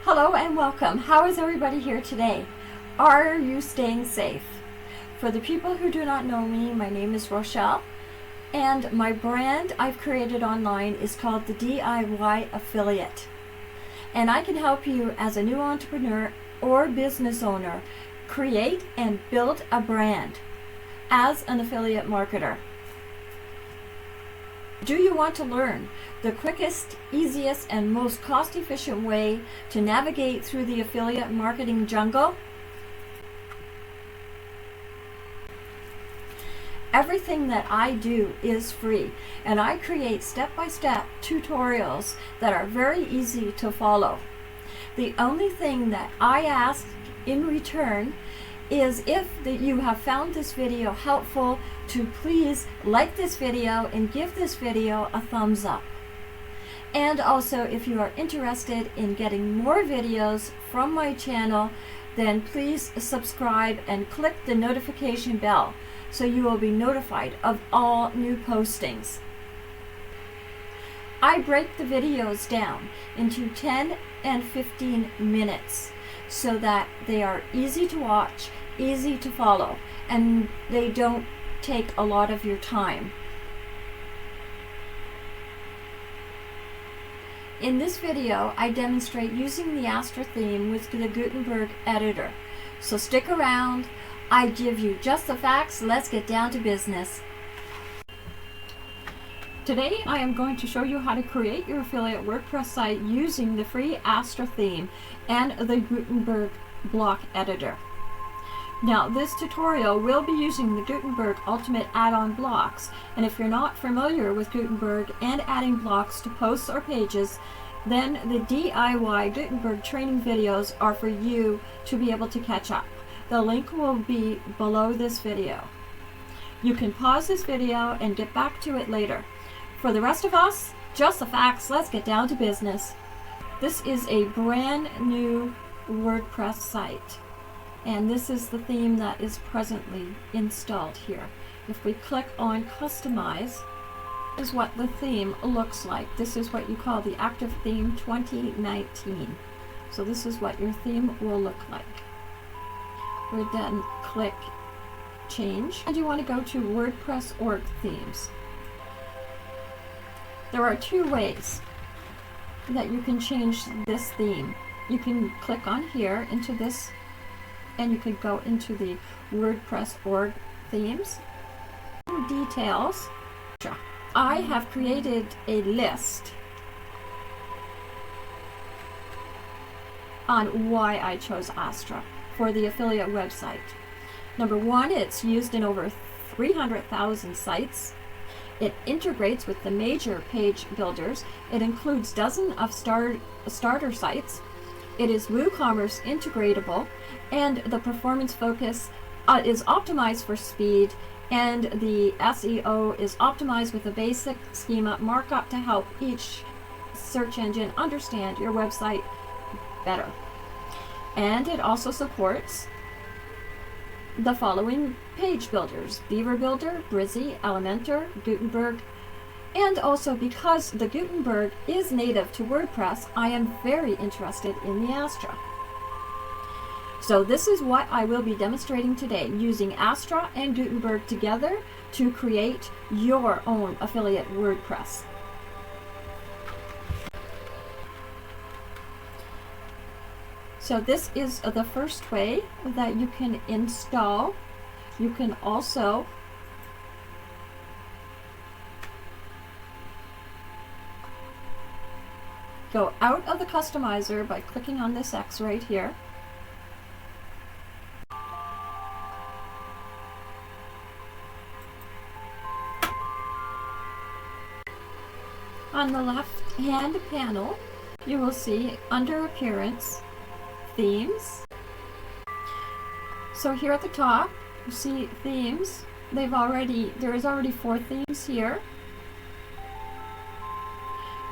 Hello and welcome. How is everybody here today? Are you staying safe? For the people who do not know me, my name is Rochelle, and my brand I've created online is called the DIY Affiliate. And I can help you as a new entrepreneur or business owner create and build a brand as an affiliate marketer. Do you want to learn the quickest, easiest, and most cost-efficient way to navigate through the affiliate marketing jungle? Everything that I do is free, and I create step-by-step tutorials that are very easy to follow. The only thing that I ask in return is if you have found this video helpful, to please like this video and give this video a thumbs up. And also, if you are interested in getting more videos from my channel, then please subscribe and click the notification bell so you will be notified of all new postings. I break the videos down into 10 and 15 minutes so that they are easy to watch, easy to follow, and they don't take a lot of your time. In this video, I demonstrate using the Astra theme with the Gutenberg editor. So stick around. I give you just the facts. Let's get down to business. Today, I am going to show you how to create your affiliate WordPress site using the free Astra theme and the Gutenberg Block Editor. Now, this tutorial will be using the Gutenberg Ultimate Addon Blocks, and if you're not familiar with Gutenberg and adding blocks to posts or pages, then the DIY Gutenberg Training videos are for you to be able to catch up. The link will be below this video. You can pause this video and get back to it later. For the rest of us, just the facts, let's get down to business. This is a brand new WordPress site, and this is the theme that is presently installed here. If we click on Customize, this is what the theme looks like. This is what you call the Active Theme 2019. So this is what your theme will look like. We then click Change, and you want to go to WordPress org themes. There are two ways that you can change this theme. You can click on here into this, and you could go into the WordPress org themes. Details. I have created a list on why I chose Astra for the affiliate website. Number one, it's used in over 300,000 sites. It integrates with the major page builders. It includes dozens of starter sites. It is WooCommerce integratable, and the performance focus is optimized for speed, and the SEO is optimized with a basic schema markup to help each search engine understand your website better. And it also supports the following page builders: Beaver Builder, Brizy, Elementor, Gutenberg, and also because the Gutenberg is native to WordPress, I am very interested in the Astra. So this is what I will be demonstrating today, using Astra and Gutenberg together to create your own affiliate WordPress. So this is the first way that you can install. You can also go out of the customizer by clicking on this X right here. On the left-hand panel, you will see under Appearance, Themes. So here at the top, you see Themes. There is already 4 themes here.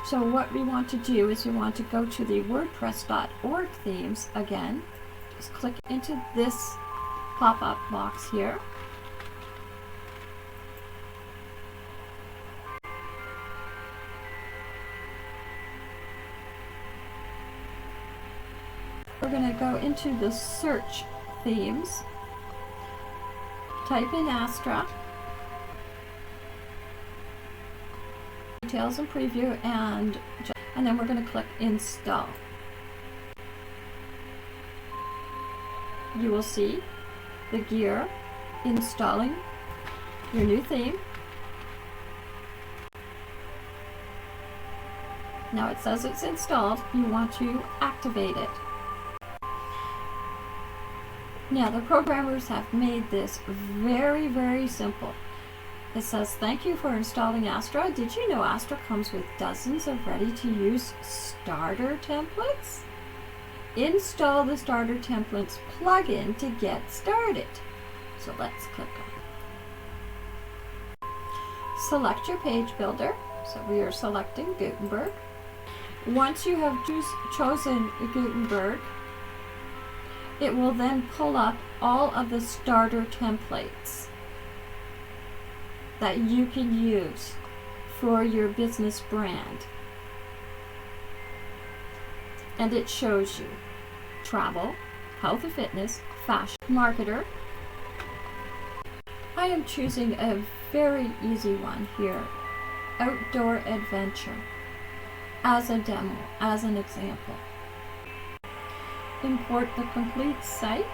So what we want to do is we want to go to the WordPress.org themes again. Just click into this pop-up box here. We're going to go into the search themes, type in Astra, details and preview, and then we're going to click install. You will see the gear installing your new theme. Now it says it's installed. You want to activate it. Now the programmers have made this very, very simple. It says, thank you for installing Astra. Did you know Astra comes with dozens of ready-to-use starter templates? Install the starter templates plugin to get started. So let's click on it. Select your page builder. So we are selecting Gutenberg. Once you have chosen Gutenberg, it will then pull up all of the starter templates that you can use for your business brand. And it shows you travel, health and fitness, fashion, marketer. I am choosing a very easy one here, outdoor adventure, as a demo, as an example. Import the complete site.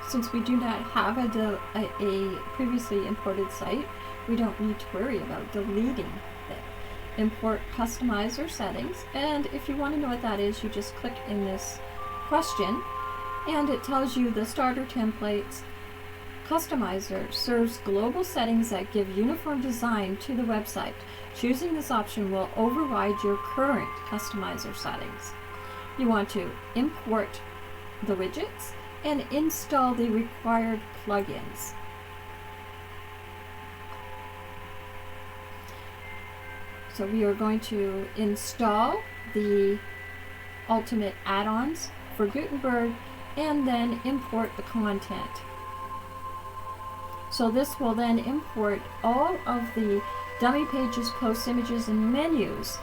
Since we do not have a previously imported site, we don't need to worry about deleting it. Import customizer settings, and if you want to know what that is, you just click in this question, and it tells you the starter templates. Customizer serves global settings that give uniform design to the website. Choosing this option will override your current customizer settings. You want to import the widgets and install the required plugins. So we are going to install the Ultimate add-ons for Gutenberg and then import the content. So this will then import all of the dummy pages, posts, images, and menus.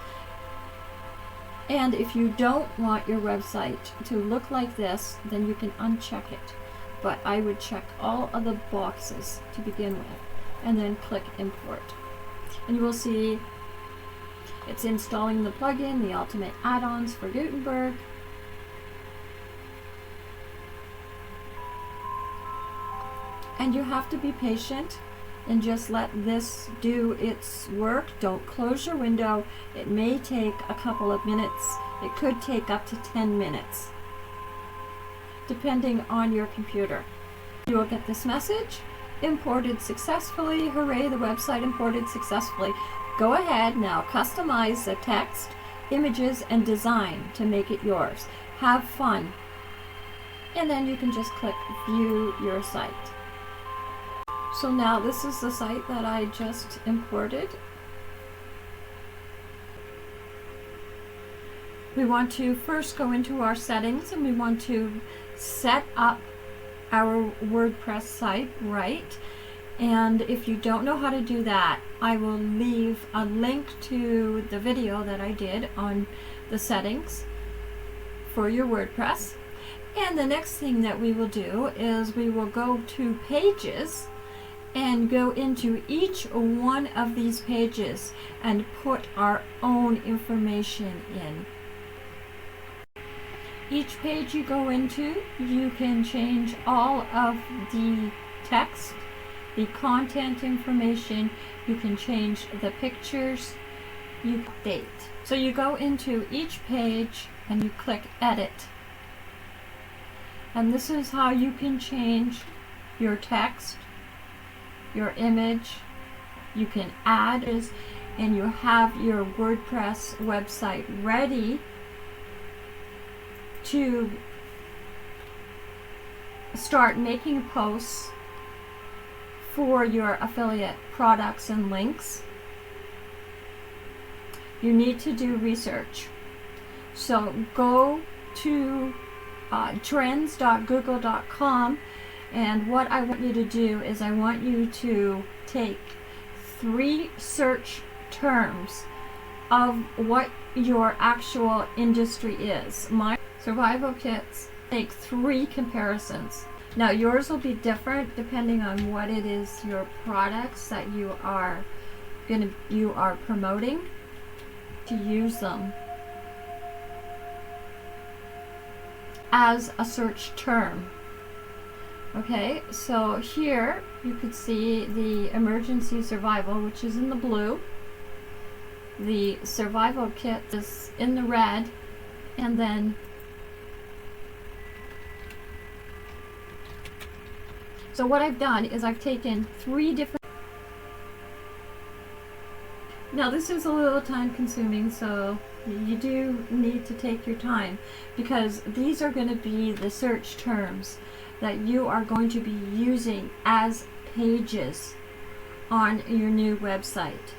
And if you don't want your website to look like this, then you can uncheck it. But I would check all of the boxes to begin with, and then click import. And you will see it's installing the plugin, the Ultimate add-ons for Gutenberg. And you have to be patient and just let this do its work. Don't close your window. It may take a couple of minutes. It could take up to 10 minutes, depending on your computer. You will get this message: imported successfully. Hooray, the website imported successfully. Go ahead now, customize the text, images, and design to make it yours. Have fun. And then you can just click view your site. So now this is the site that I just imported. We want to first go into our settings, and we want to set up our WordPress site right. And if you don't know how to do that, I will leave a link to the video that I did on the settings for your WordPress. And the next thing that we will do is we will go to pages and go into each one of these pages and put our own information in. Each page you go into, you can change all of the text, the content information, you can change the pictures, you update. So you go into each page and you click edit. And this is how you can change your text, your image. You can add it, and you have your WordPress website ready to start making posts for your affiliate products and links. You need to do research. So go to trends.google.com, and what I want you to do is I want you to take 3 search terms of what your actual industry is. My survival kits make 3 comparisons. Now yours will be different depending on what it is, your products that you are promoting, to use them as a search term. Okay, so here you could see the emergency survival, which is in the blue. The survival kit is in the red, and then so what I've done is I've taken 3 different. Now this is a little time consuming, so you do need to take your time, because these are going to be the search terms that you are going to be using as pages on your new website.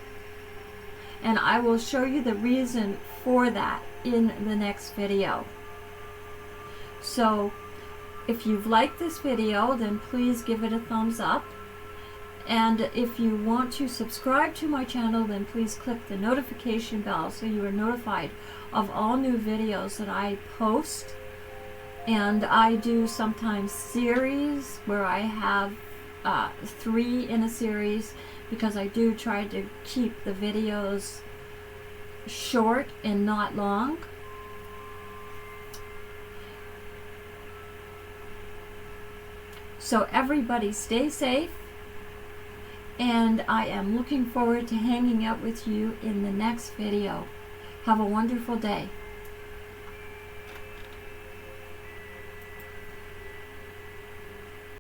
And I will show you the reason for that in the next video. So if you've liked this video, then please give it a thumbs up. And if you want to subscribe to my channel, then please click the notification bell so you are notified of all new videos that I post. And I do sometimes series where I have 3 in a series, because I do try to keep the videos short and not long. So everybody stay safe, and I am looking forward to hanging out with you in the next video. Have a wonderful day.